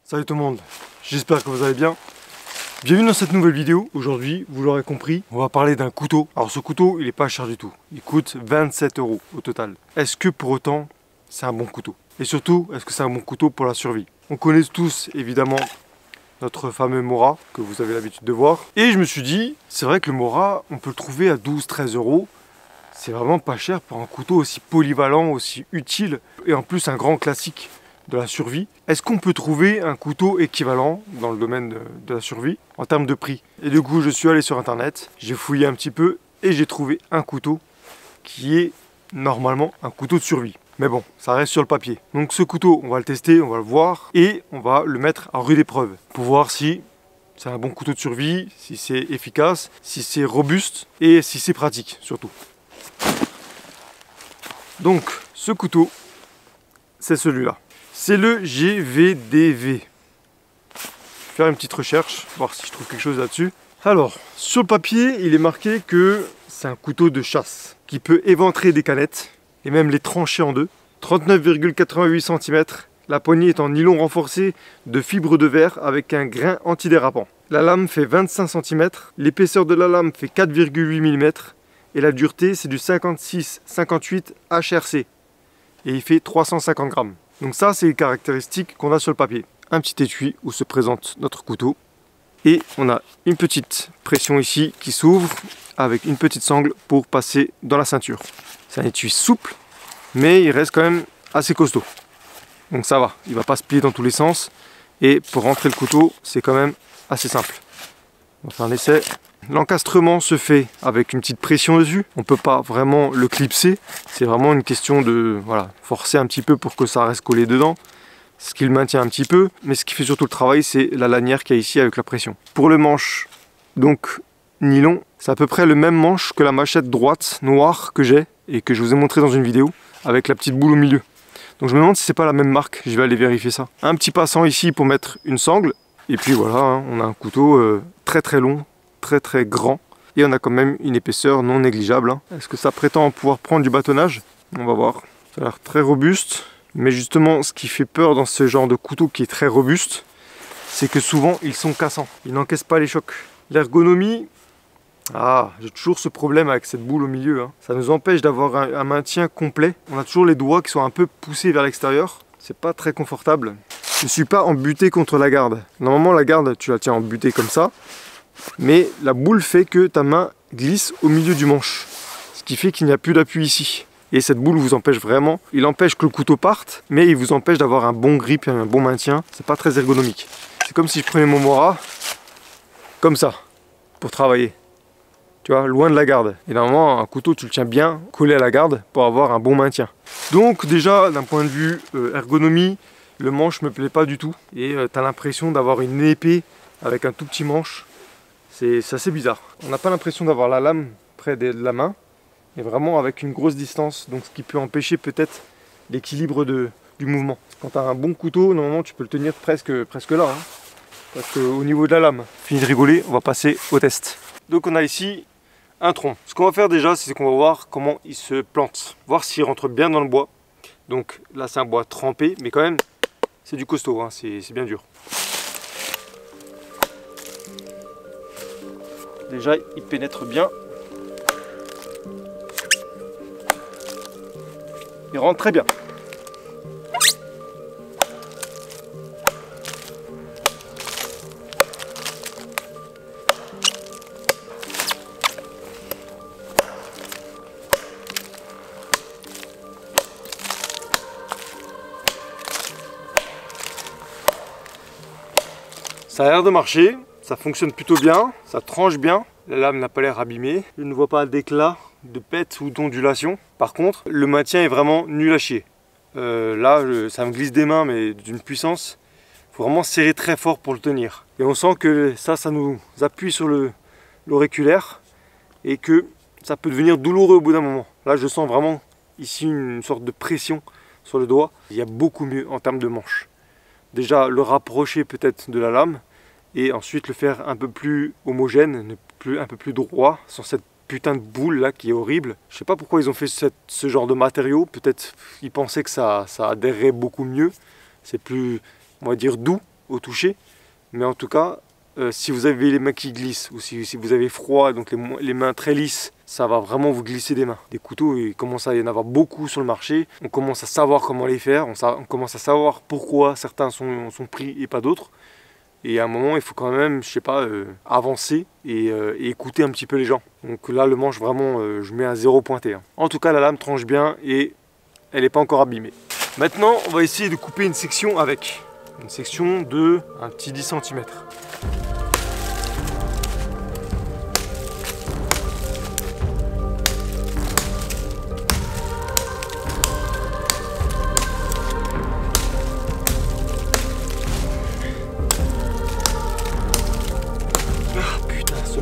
Salut tout le monde, j'espère que vous allez bien. Bienvenue dans cette nouvelle vidéo. Aujourd'hui, vous l'aurez compris, on va parler d'un couteau. Alors ce couteau, il n'est pas cher du tout. Il coûte 27 € au total. Est-ce que pour autant, c'est un bon couteau? Et surtout, est-ce que c'est un bon couteau pour la survie? On connaît tous évidemment notre fameux Mora, que vous avez l'habitude de voir. Et je me suis dit, c'est vrai que le Mora, on peut le trouver à 12-13 €. C'est vraiment pas cher pour un couteau aussi polyvalent, aussi utile. Et en plus, un grand classique de la survie. Est-ce qu'on peut trouver un couteau équivalent dans le domaine de la survie en termes de prix? Et du coup, je suis allé sur internet, j'ai fouillé un petit peu et j'ai trouvé un couteau qui est normalement un couteau de survie. Mais bon, ça reste sur le papier. Donc ce couteau, on va le tester, on va le voir et on va le mettre à rude épreuve pour voir si c'est un bon couteau de survie, si c'est efficace, si c'est robuste et si c'est pratique surtout. Donc ce couteau, c'est celui-là. C'est le GVDV. Je vais faire une petite recherche, voir si je trouve quelque chose là-dessus. Alors, sur le papier, il est marqué que c'est un couteau de chasse qui peut éventrer des canettes et même les trancher en deux. 39,88 cm. La poignée est en nylon renforcé de fibres de verre avec un grain antidérapant. La lame fait 25 cm. L'épaisseur de la lame fait 4,8 mm. Et la dureté, c'est du 56-58 HRC. Et il fait 350 grammes. Donc ça, c'est les caractéristiques qu'on a sur le papier. Un petit étui où se présente notre couteau. Et on a une petite pression ici qui s'ouvre avec une petite sangle pour passer dans la ceinture. C'est un étui souple, mais il reste quand même assez costaud. Donc ça va, il ne va pas se plier dans tous les sens. Et pour rentrer le couteau, c'est quand même assez simple. On va faire un essai. L'encastrement se fait avec une petite pression dessus. On ne peut pas vraiment le clipser. C'est vraiment une question de forcer un petit peu pour que ça reste collé dedans. Ce qui le maintient un petit peu. Mais ce qui fait surtout le travail, c'est la lanière qu'il y a ici avec la pression. Pour le manche, donc nylon, c'est à peu près le même manche que la machette droite noire que j'ai et que je vous ai montré dans une vidéo avec la petite boule au milieu. Donc je me demande si c'est pas la même marque. Je vais aller vérifier ça. Un petit passant ici pour mettre une sangle. Et puis voilà, hein, on a un couteau très très long. Très grand et on a quand même une épaisseur non négligeable. Est-ce que ça prétend pouvoir prendre du bâtonnage? On va voir. Ça a l'air très robuste, mais justement ce qui fait peur dans ce genre de couteau qui est très robuste, c'est que souvent ils sont cassants, ils n'encaissent pas les chocs. L'ergonomie, j'ai toujours ce problème avec cette boule au milieu, ça nous empêche d'avoir un maintien complet. On a toujours les doigts qui sont un peu poussés vers l'extérieur, c'est pas très confortable. Je suis pas embuté contre la garde. Normalement la garde tu la tiens embutée comme ça, mais la boule fait que ta main glisse au milieu du manche, ce qui fait qu'il n'y a plus d'appui ici. Et cette boule vous empêche vraiment, il empêche que le couteau parte, mais il vous empêche d'avoir un bon grip et un bon maintien. C'est pas très ergonomique. C'est comme si je prenais mon Mora, comme ça, pour travailler. Tu vois, loin de la garde. Et normalement, un couteau, tu le tiens bien collé à la garde pour avoir un bon maintien. Donc déjà, d'un point de vue ergonomie, le manche me plaît pas du tout. Et tu as l'impression d'avoir une épée avec un tout petit manche. C'est assez bizarre. On n'a pas l'impression d'avoir la lame près de la main, mais vraiment avec une grosse distance, donc ce qui peut empêcher peut-être l'équilibre du mouvement. Quand tu as un bon couteau, normalement tu peux le tenir presque là, presque au niveau de la lame. Fini de rigoler, on va passer au test. Donc on a ici un tronc. Ce qu'on va faire déjà, c'est qu'on va voir comment il se plante, voir s'il rentre bien dans le bois. Donc là c'est un bois trempé, mais quand même c'est du costaud, c'est bien dur. Déjà, il pénètre bien. Il rentre très bien. Ça a l'air de marcher, ça fonctionne plutôt bien, ça tranche bien. La lame n'a pas l'air abîmée. Je ne vois pas d'éclat, de pète ou d'ondulation. Par contre, le maintien est vraiment nul à chier. Là, ça me glisse des mains, mais d'une puissance. Il faut vraiment serrer très fort pour le tenir. Et on sent que ça nous appuie sur l'auriculaire et que ça peut devenir douloureux au bout d'un moment. Là, je sens vraiment ici une sorte de pression sur le doigt. Il y a beaucoup mieux en termes de manche. Déjà, le rapprocher peut-être de la lame et ensuite le faire un peu plus homogène, un peu plus droit, sans cette putain de boule là qui est horrible. Je sais pas pourquoi ils ont fait ce genre de matériau. Peut-être ils pensaient que ça adhérerait beaucoup mieux. C'est plus, on va dire, doux au toucher. Mais en tout cas, si vous avez les mains qui glissent ou si vous avez froid, donc les mains très lisses, ça va vraiment vous glisser des mains. Des couteaux, il commence à y en avoir beaucoup sur le marché. On commence à savoir comment les faire. On commence à savoir pourquoi certains sont pris et pas d'autres. Et à un moment, il faut quand même, je sais pas, avancer et écouter un petit peu les gens. Donc là, le manche, vraiment, je mets un 0 pointé. Hein. En tout cas, la lame tranche bien et elle n'est pas encore abîmée. Maintenant, on va essayer de couper une section avec. Une section de un petit 10 cm.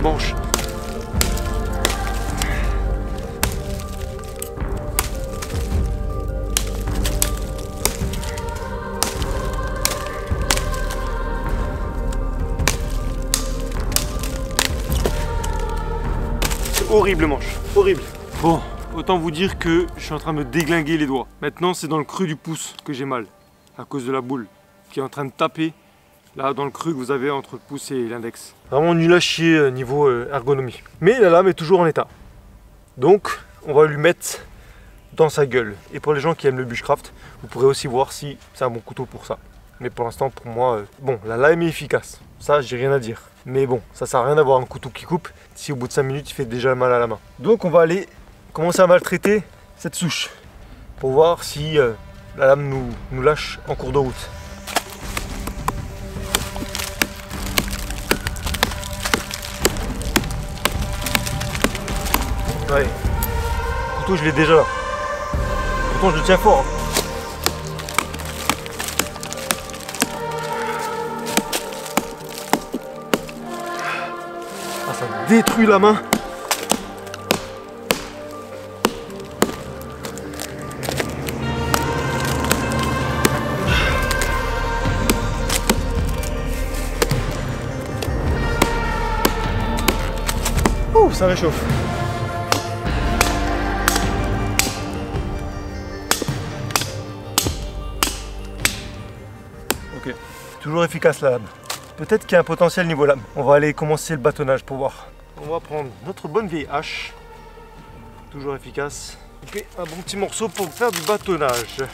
Manche. C'est horrible manche, horrible. Bon, autant vous dire que je suis en train de me déglinguer les doigts. Maintenant c'est dans le creux du pouce que j'ai mal, à cause de la boule qui est en train de taper. Là, dans le creux que vous avez entre le pouce et l'index. Vraiment nul à chier niveau ergonomie. Mais la lame est toujours en état. Donc, on va lui mettre dans sa gueule. Et pour les gens qui aiment le bushcraft, vous pourrez aussi voir si c'est un bon couteau pour ça. Mais pour l'instant, pour moi, bon, la lame est efficace. Ça, j'ai rien à dire. Mais bon, ça sert à rien d'avoir un couteau qui coupe si au bout de 5 minutes, il fait déjà mal à la main. Donc, on va aller commencer à maltraiter cette souche pour voir si la lame nous lâche en cours de route. Ouais, le couteau je l'ai déjà là. Pourtant je le tiens fort. Ah, ça détruit la main. Ouh, ça réchauffe. Ok, toujours efficace la lame. Peut-être qu'il y a un potentiel niveau lame. On va aller commencer le bâtonnage pour voir. On va prendre notre bonne vieille hache. Toujours efficace. Ok, un bon petit morceau pour faire du bâtonnage.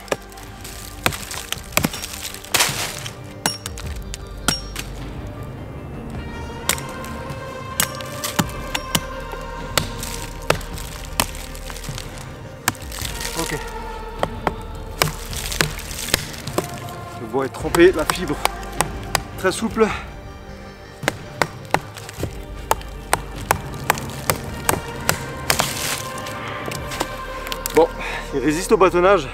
Ok. Le bois est trempé, la fibre très souple. Bon, il résiste au bâtonnage.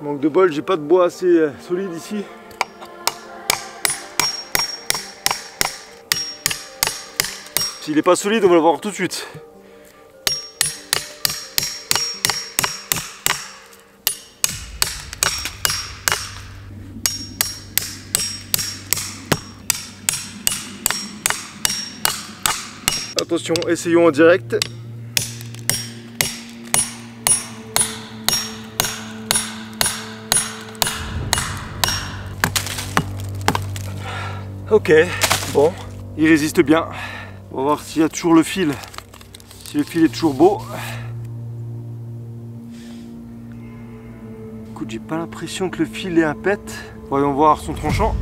Manque de bol, j'ai pas de bois assez solide ici. S'il n'est pas solide, on va le voir tout de suite. Attention, essayons en direct. Ok, bon, il résiste bien. On va voir s'il y a toujours le fil. Si le fil est toujours beau. Écoute, j'ai pas l'impression que le fil est un pet. Voyons voir son tranchant.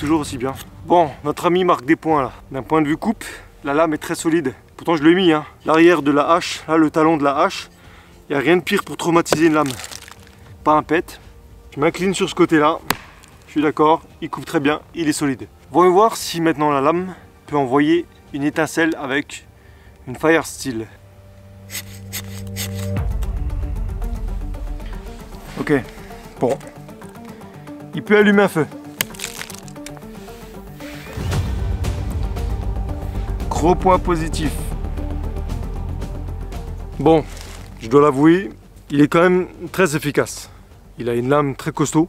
toujours aussi bien. Bon, notre ami marque des points là. D'un point de vue coupe, la lame est très solide. Pourtant je l'ai mis, hein. L'arrière de la hache, là le talon de la hache, il n'y a rien de pire pour traumatiser une lame. Pas un pet. Je m'incline sur ce côté-là. Je suis d'accord, il coupe très bien, il est solide. Voyons voir si maintenant la lame peut envoyer une étincelle avec une Fire Steel. Ok, bon. Il peut allumer un feu. Gros point positif. Bon, je dois l'avouer, il est quand même très efficace. Il a une lame très costaud.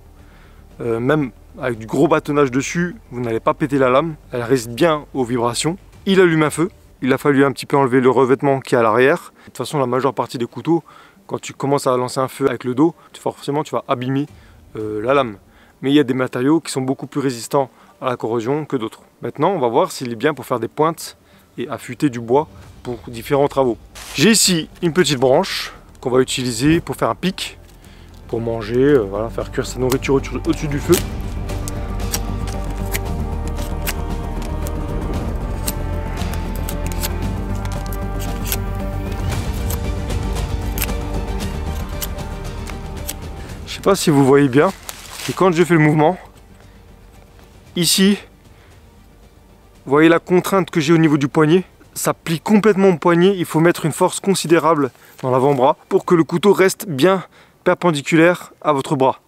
Même avec du gros bâtonnage dessus, vous n'allez pas péter la lame. Elle résiste bien aux vibrations. Il allume un feu. Il a fallu un petit peu enlever le revêtement qui est à l'arrière. De toute façon, la majeure partie des couteaux, quand tu commences à lancer un feu avec le dos, forcément tu vas abîmer la lame. Mais il y a des matériaux qui sont beaucoup plus résistants à la corrosion que d'autres. Maintenant, on va voir s'il est bien pour faire des pointes et affûter du bois pour différents travaux. J'ai ici une petite branche qu'on va utiliser pour faire un pic, pour manger, voilà, faire cuire sa nourriture au-dessus du feu. Je sais pas si vous voyez bien, et quand je fais le mouvement, ici, vous voyez la contrainte que j'ai au niveau du poignet, ça plie complètement mon poignet, il faut mettre une force considérable dans l'avant-bras pour que le couteau reste bien perpendiculaire à votre bras.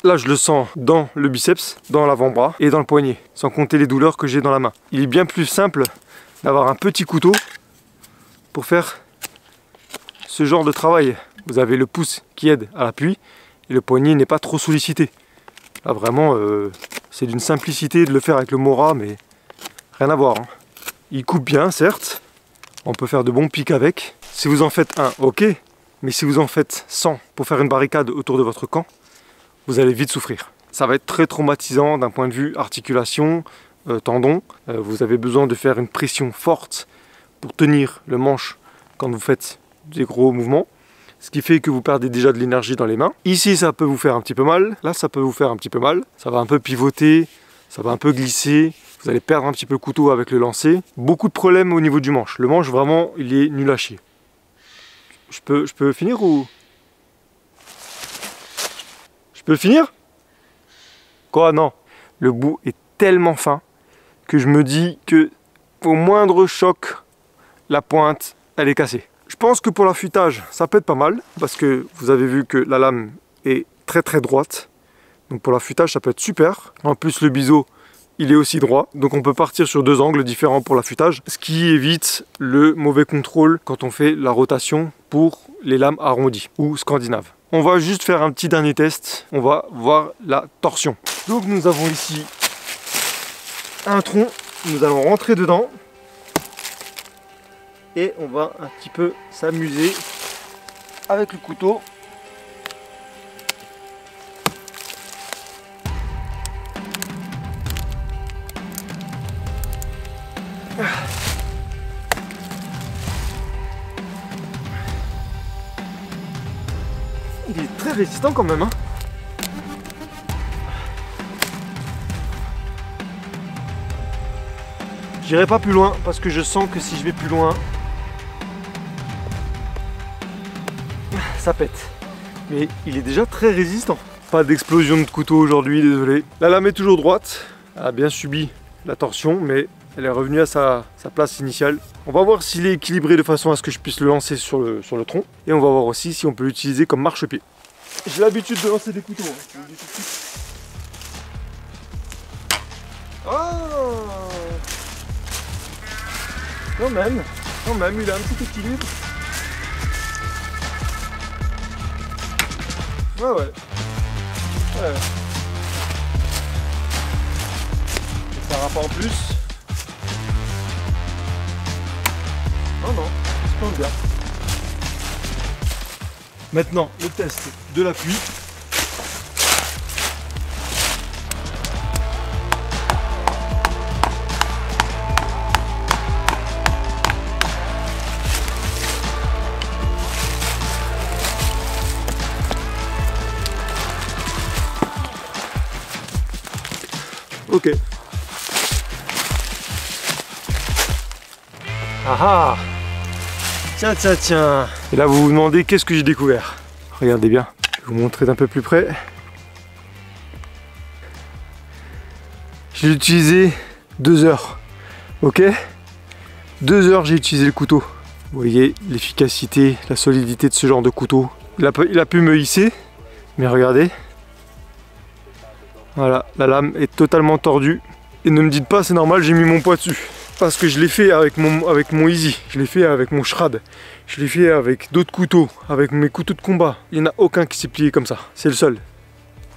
Là je le sens dans le biceps, dans l'avant-bras et dans le poignet, sans compter les douleurs que j'ai dans la main. Il est bien plus simple d'avoir un petit couteau pour faire ce genre de travail. Vous avez le pouce qui aide à l'appui et le poignet n'est pas trop sollicité. Là vraiment c'est d'une simplicité de le faire avec le Mora, mais rien à voir, hein. Il coupe bien certes, on peut faire de bons pics avec. Si vous en faites un, ok, mais si vous en faites 100 pour faire une barricade autour de votre camp, vous allez vite souffrir. Ça va être très traumatisant d'un point de vue articulation, tendon. Vous avez besoin de faire une pression forte pour tenir le manche quand vous faites des gros mouvements. Ce qui fait que vous perdez déjà de l'énergie dans les mains. Ici, ça peut vous faire un petit peu mal. Là, ça peut vous faire un petit peu mal. Ça va un peu pivoter, ça va un peu glisser. Vous allez perdre un petit peu le couteau avec le lancer. Beaucoup de problèmes au niveau du manche. Le manche, vraiment, il est nul à chier. Je peux finir ou... Je peux finir? Quoi, non. Le bout est tellement fin que je me dis que au moindre choc, la pointe, elle est cassée. Je pense que pour l'affûtage, ça peut être pas mal, parce que vous avez vu que la lame est très droite. Donc pour l'affûtage, ça peut être super. En plus, le biseau, il est aussi droit. Donc on peut partir sur deux angles différents pour l'affûtage, ce qui évite le mauvais contrôle quand on fait la rotation pour les lames arrondies ou scandinaves. On va juste faire un petit dernier test. On va voir la torsion. Donc nous avons ici un tronc. Nous allons rentrer dedans. Et on va un petit peu s'amuser avec le couteau. Il est très résistant quand même, hein. J'irai pas plus loin parce que je sens que si je vais plus loin, ça pète. Mais il est déjà très résistant. Pas d'explosion de couteau aujourd'hui, désolé. La lame est toujours droite. Elle a bien subi la torsion, mais elle est revenue à sa place initiale. On va voir s'il est équilibré de façon à ce que je puisse le lancer sur le tronc. Et on va voir aussi si on peut l'utiliser comme marchepied. J'ai l'habitude de lancer des couteaux. Hein. Oh, quand même, il a un petit équilibre. Ouais. Ça va pas en plus. Non, c'est pas bien. Maintenant, le test de l'appui. Ok. Ah ah. Tiens, tiens, tiens. Et là, vous vous demandez qu'est-ce que j'ai découvert. Regardez bien. Je vais vous montrer d'un peu plus près. J'ai utilisé 2 heures. Ok, 2 heures j'ai utilisé le couteau. Vous voyez l'efficacité, la solidité de ce genre de couteau. Il a pu me hisser, mais regardez. Voilà, la lame est totalement tordue. Et ne me dites pas c'est normal, j'ai mis mon poids dessus. Parce que je l'ai fait avec mon Easy, je l'ai fait avec mon Schrad, je l'ai fait avec d'autres couteaux, avec mes couteaux de combat. Il n'y en a aucun qui s'est plié comme ça, c'est le seul.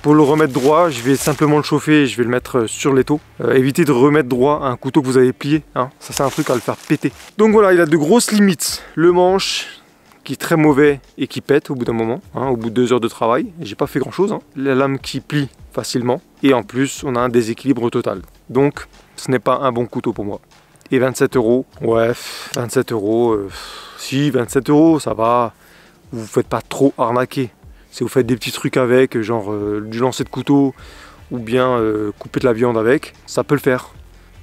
Pour le remettre droit, je vais simplement le chauffer et je vais le mettre sur l'étau. Évitez de remettre droit un couteau que vous avez plié, hein. Ça c'est un truc à le faire péter. Donc voilà, il a de grosses limites. Le manche qui est très mauvais et qui pète au bout d'un moment, hein, au bout de 2 heures de travail. J'ai pas fait grand chose, hein. La lame qui plie facilement et en plus on a un déséquilibre total. Donc ce n'est pas un bon couteau pour moi. Et 27 €, ouais, 27 €, si 27 € ça va, vous ne faites pas trop arnaquer. Si vous faites des petits trucs avec, genre du lancer de couteau ou bien couper de la viande avec, ça peut le faire.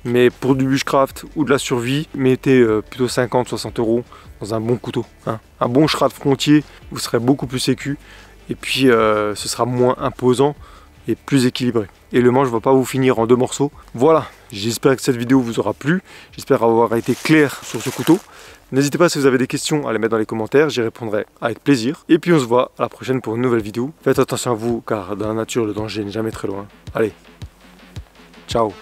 Mais pour du bushcraft ou de la survie, mettez plutôt 50-60 € dans un bon couteau, hein. Un bon Schrad frontier, vous serez beaucoup plus sécu et puis ce sera moins imposant et plus équilibré. Et le manche ne va pas vous finir en 2 morceaux. Voilà, j'espère que cette vidéo vous aura plu. J'espère avoir été clair sur ce couteau. N'hésitez pas si vous avez des questions à les mettre dans les commentaires, j'y répondrai avec plaisir. Et puis on se voit à la prochaine pour une nouvelle vidéo. Faites attention à vous car dans la nature le danger n'est jamais très loin. Allez, ciao.